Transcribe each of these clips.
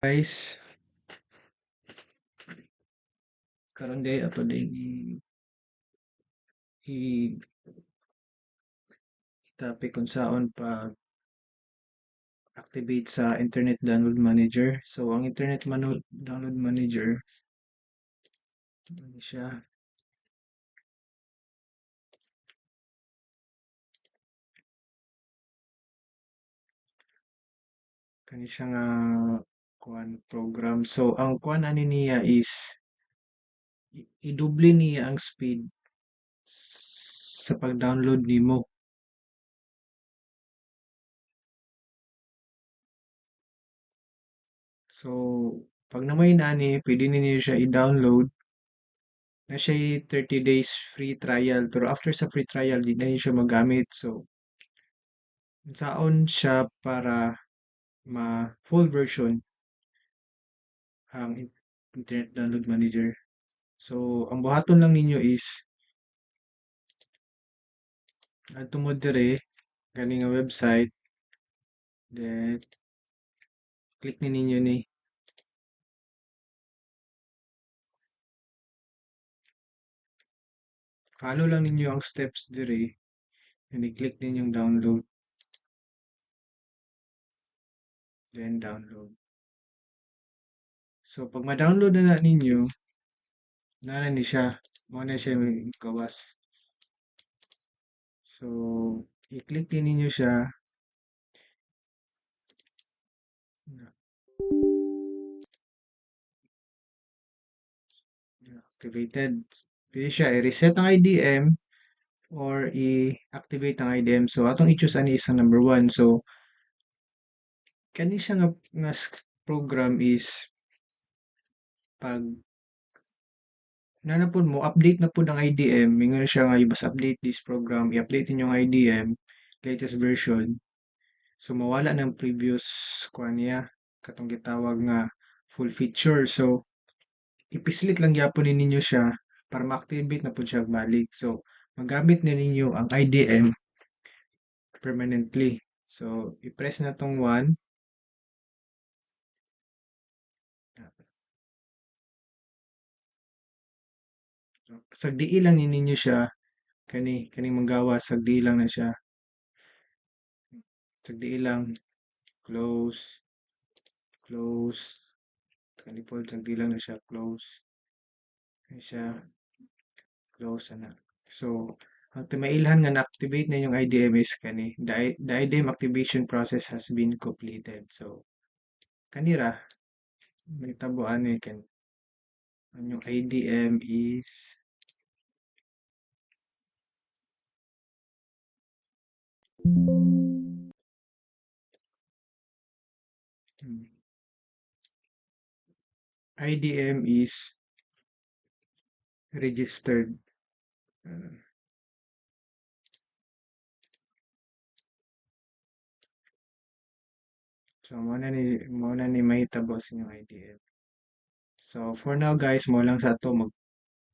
Guys, karon day ato din i topic kung saon pag activate sa Internet Download Manager. So ang Internet Download Manager ano siya kani siya nga kuan program. So ang kuan ani niya is idoble niya ang speed sa pag-download nimo. So pag namoy na ni pwede ninyo siya i-download na siya 30 days free trial pero after sa free trial di na niyo siya magamit. So unsaon siya para ma full version ang Internet Download Manager. So ang buhaton lang ninyo is adto mo dire kani nga website, then click ni ninyo ni follow lang ninyo ang steps dire, then i-click ninyong download, then download. So pag ma-download na ninyo na ni siya, mo na siya gawas. So i-click din ninyo siya activated. Pwede siya i-reset ang IDM or i-activate ang IDM. So atong i-choose ani isang number 1. So kani siya nga program is pag nanapod mo update na pud ang IDM, mingon siya nga you must update this program, i-update ninyong IDM latest version. So mawala ng previous kuan niya katong gitawag nga full feature. So ipislit lang gyapon ninyo siya para ma-activate na pud siya balik. So magamit na ninyo ang IDM permanently. So i-press na tong 1. Sagdii lang ni ninyo siya kaning manggawa sagdii lang na siya. Sagdii lang close, close. Kani po sagdii lang na siya close. Kani siya close na. So ang timailhan nga na-activate na yung IDM is kani the IDM activation process has been completed. So kanira may tabuan ni kan ang yung IDM is IDM is registered. So mo na ni mahitabo sa inyong IDM. So for now guys, mo lang sa ato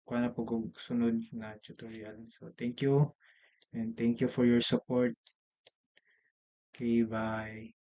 kuha na po kung sunod na tutorial. So thank you and thank you for your support. Okay, bye.